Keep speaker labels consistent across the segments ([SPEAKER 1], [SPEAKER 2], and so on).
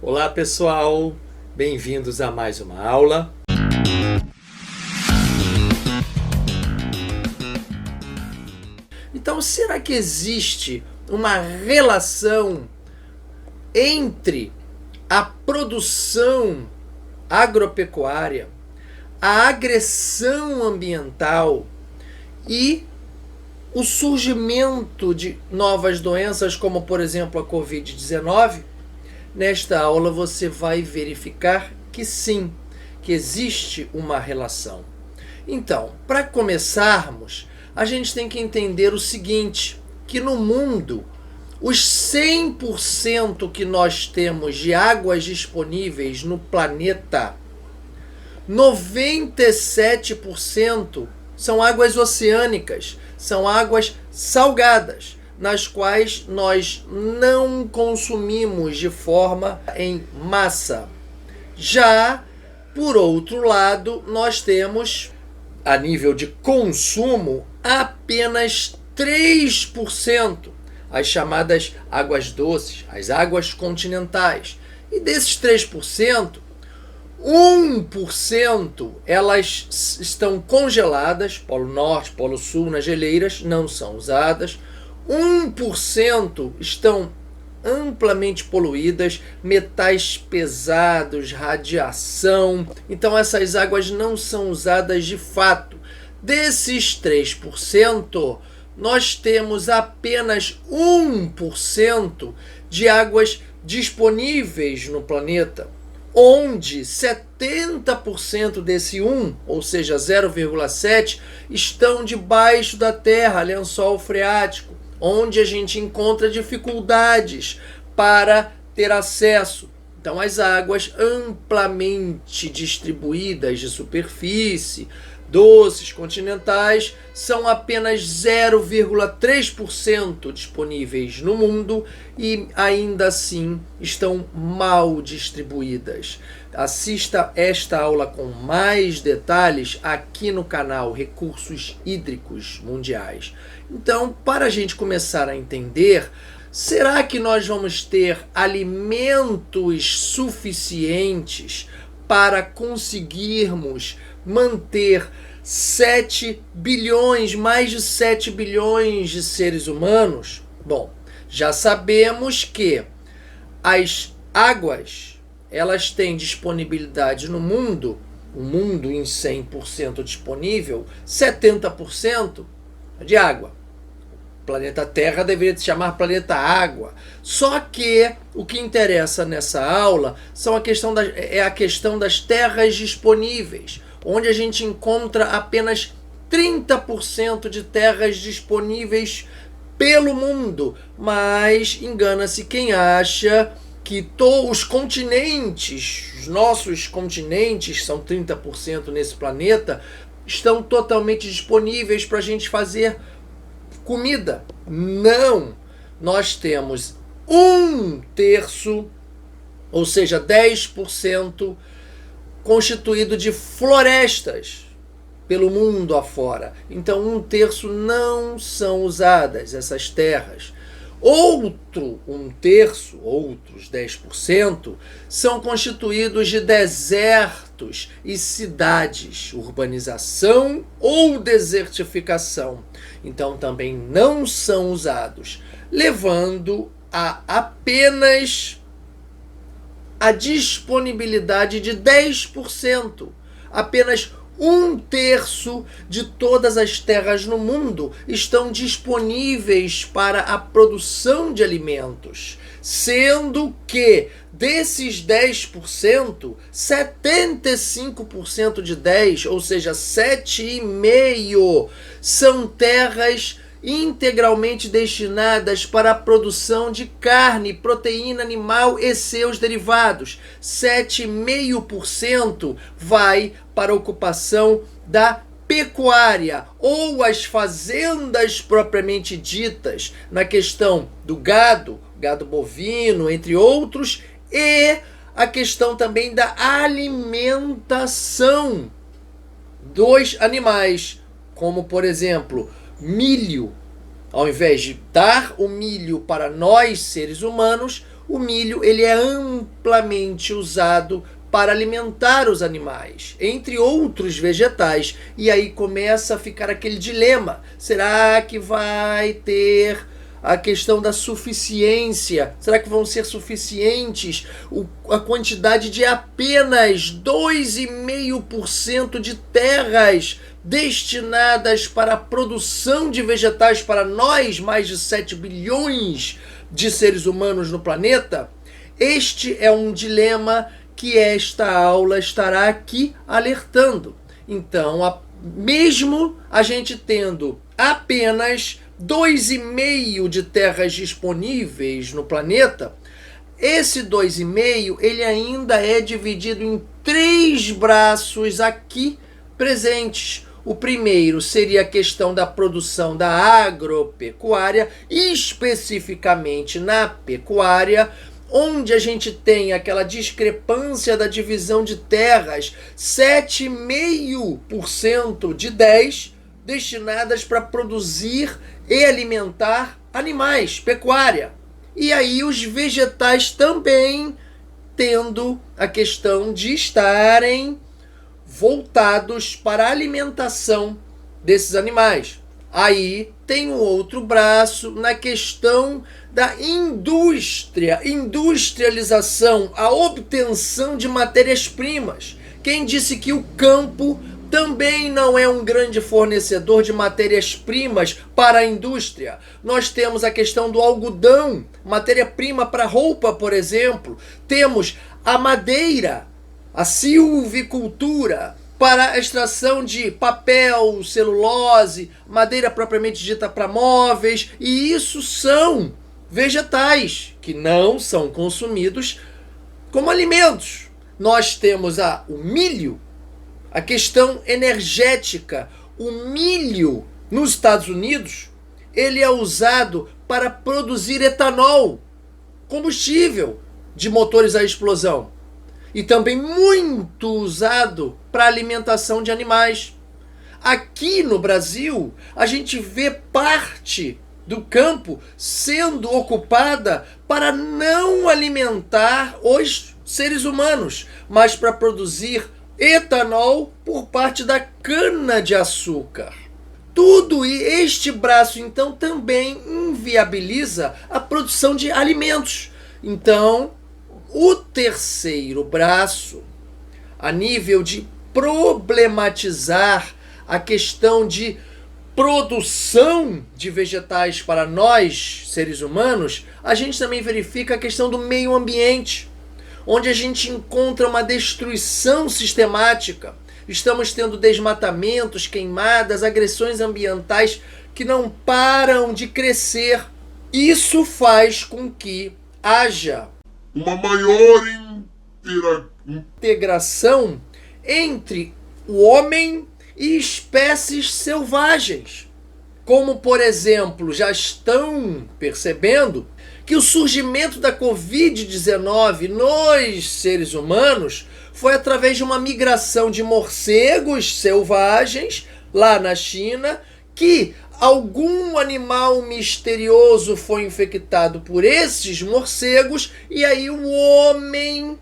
[SPEAKER 1] Olá pessoal, bem-vindos a mais uma aula. Então, será que existe uma relação entre a produção agropecuária, a agressão ambiental e o surgimento de novas doenças, como por exemplo a Covid-19? Nesta aula você vai verificar que sim, que existe uma relação. Então, para começarmos, a gente tem que entender o seguinte, que no mundo, os 100% que nós temos de águas disponíveis no planeta, 97% são águas oceânicas, são águas salgadas, nas quais nós não consumimos de forma em massa. Já, por outro lado, nós temos, a nível de consumo, apenas 3%, as chamadas águas doces, as águas continentais. E desses 3%, 1% elas estão congeladas, Polo Norte, Polo Sul, nas geleiras, não são usadas. 1% estão amplamente poluídas, metais pesados, radiação. Então essas águas não são usadas de fato. Desses 3%, nós temos apenas 1% de águas disponíveis no planeta, onde 70% desse 1, ou seja, 0,7, estão debaixo da terra, lençol freático, onde a gente encontra dificuldades para ter acesso. Então, as águas amplamente distribuídas de superfície, doces, continentais, são apenas 0,3% disponíveis no mundo e ainda assim estão mal distribuídas. Assista esta aula com mais detalhes aqui no canal Recursos Hídricos Mundiais. Então, para a gente começar a entender, será que nós vamos ter alimentos suficientes para conseguirmos manter 7 bilhões, mais de 7 bilhões de seres humanos? Bom, já sabemos que as águas, elas têm disponibilidade no mundo, o mundo em 100% disponível, 70% de água. O planeta Terra deveria se chamar planeta Água. Só que o que interessa nessa aula é a questão das terras disponíveis, onde a gente encontra apenas 30% de terras disponíveis pelo mundo. Mas engana-se quem acha que os continentes, os nossos continentes, são 30% nesse planeta, estão totalmente disponíveis para a gente fazer comida. Não! Nós temos 1/3, ou seja, 10%, constituído de florestas pelo mundo afora. Então, 1/3 não são usadas essas terras. Outros 10%, são constituídos de desertos e cidades, urbanização ou desertificação. Então também não são usados, levando a apenas a disponibilidade de 10%. Apenas 1/3 de todas as terras no mundo estão disponíveis para a produção de alimentos, sendo que desses 10%, 75% de 10, ou seja, 7,5%, são terras integralmente destinadas para a produção de carne, proteína animal e seus derivados. 7,5% vai para a ocupação da pecuária ou as fazendas propriamente ditas, na questão do gado bovino, entre outros, e a questão também da alimentação dos animais, como por exemplo, milho. Ao invés de dar o milho para nós, seres humanos, o milho ele é amplamente usado para alimentar os animais, entre outros vegetais. E aí começa a ficar aquele dilema: será que vai ter a questão da suficiência? Será que vão ser suficientes a quantidade de apenas 2,5% de terras destinadas para a produção de vegetais para nós, mais de 7 bilhões de seres humanos no planeta? Este é um dilema que esta aula estará aqui alertando. Então, mesmo a gente tendo apenas 2,5% de terras disponíveis no planeta, esse 2,5% ele ainda é dividido em 3 braços aqui presentes. O primeiro seria a questão da produção da agropecuária, especificamente na pecuária, onde a gente tem aquela discrepância da divisão de terras, 7,5% de 10% destinadas para produzir e alimentar animais, pecuária. E aí os vegetais também tendo a questão de estarem voltados para a alimentação desses animais. Aí tem um outro braço na questão da industrialização, a obtenção de matérias-primas. Quem disse que o campo também não é um grande fornecedor de matérias-primas para a indústria? Nós temos a questão do algodão, matéria-prima para roupa, por exemplo. Temos a madeira, a silvicultura, para a extração de papel, celulose, madeira propriamente dita para móveis, e isso são vegetais que não são consumidos como alimentos. Nós temos o milho, a questão energética. O milho nos Estados Unidos, ele é usado para produzir etanol, combustível de motores a explosão. E também muito usado para alimentação de animais. Aqui no Brasil, a gente vê parte do campo sendo ocupada para não alimentar os seres humanos, mas para produzir etanol por parte da cana-de-açúcar. Tudo este braço, então, também inviabiliza a produção de alimentos. Então, o terceiro braço, a nível de problematizar a questão de produção de vegetais para nós, seres humanos, a gente também verifica a questão do meio ambiente, onde a gente encontra uma destruição sistemática. Estamos tendo desmatamentos, queimadas, agressões ambientais que não param de crescer. Isso faz com que haja
[SPEAKER 2] uma maior
[SPEAKER 1] integração entre o homem e espécies selvagens. Como, por exemplo, já estão percebendo que o surgimento da Covid-19 nos seres humanos foi através de uma migração de morcegos selvagens lá na China, que algum animal misterioso foi infectado por esses morcegos e aí o homem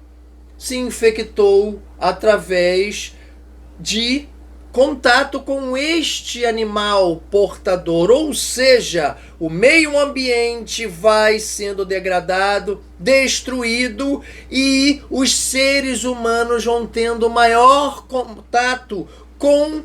[SPEAKER 1] se infectou através de contato com este animal portador, ou seja, o meio ambiente vai sendo degradado, destruído e os seres humanos vão tendo maior contato com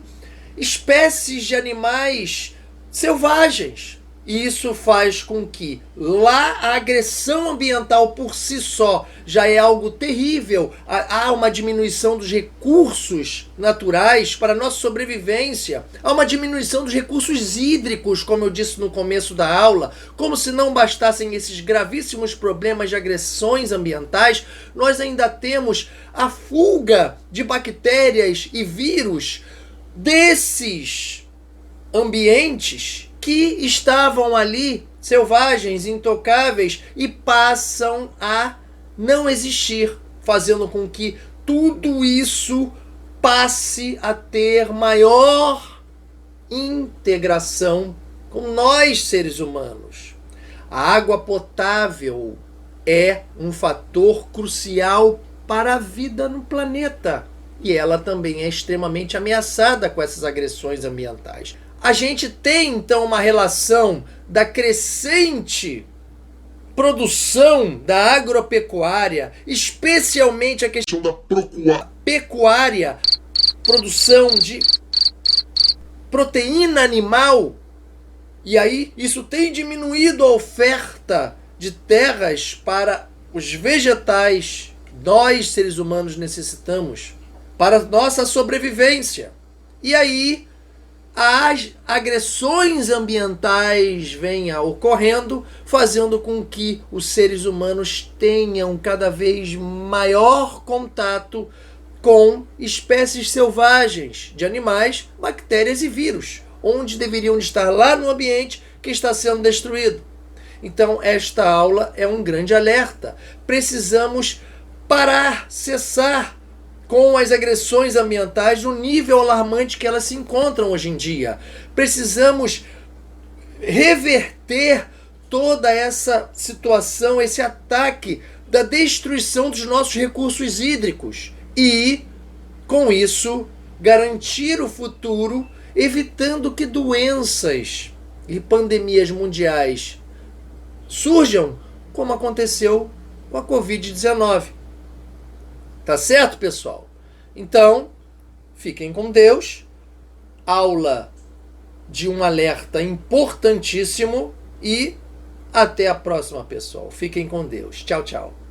[SPEAKER 1] espécies de animais selvagens. Isso faz com que lá a agressão ambiental por si só já é algo terrível. Há uma diminuição dos recursos naturais para a nossa sobrevivência. Há uma diminuição dos recursos hídricos, como eu disse no começo da aula. Como se não bastassem esses gravíssimos problemas de agressões ambientais, nós ainda temos a fuga de bactérias e vírus desses ambientes que estavam ali, selvagens, intocáveis, e passam a não existir, fazendo com que tudo isso passe a ter maior integração com nós, seres humanos. A água potável é um fator crucial para a vida no planeta. E ela também é extremamente ameaçada com essas agressões ambientais. A gente tem, então, uma relação da crescente produção da agropecuária, especialmente a questão da pecuária, produção de proteína animal, e aí isso tem diminuído a oferta de terras para os vegetais que nós, seres humanos, necessitamos para nossa sobrevivência. E aí as agressões ambientais vêm ocorrendo, fazendo com que os seres humanos tenham cada vez maior contato com espécies selvagens de animais, bactérias e vírus, onde deveriam estar lá no ambiente que está sendo destruído. Então, esta aula é um grande alerta. Precisamos parar, cessar com as agressões ambientais no nível alarmante que elas se encontram hoje em dia. Precisamos reverter toda essa situação, esse ataque da destruição dos nossos recursos hídricos e, com isso, garantir o futuro, evitando que doenças e pandemias mundiais surjam, como aconteceu com a Covid-19. Tá certo, pessoal? Então, fiquem com Deus. Aula de um alerta importantíssimo e até a próxima, pessoal. Fiquem com Deus. Tchau, tchau.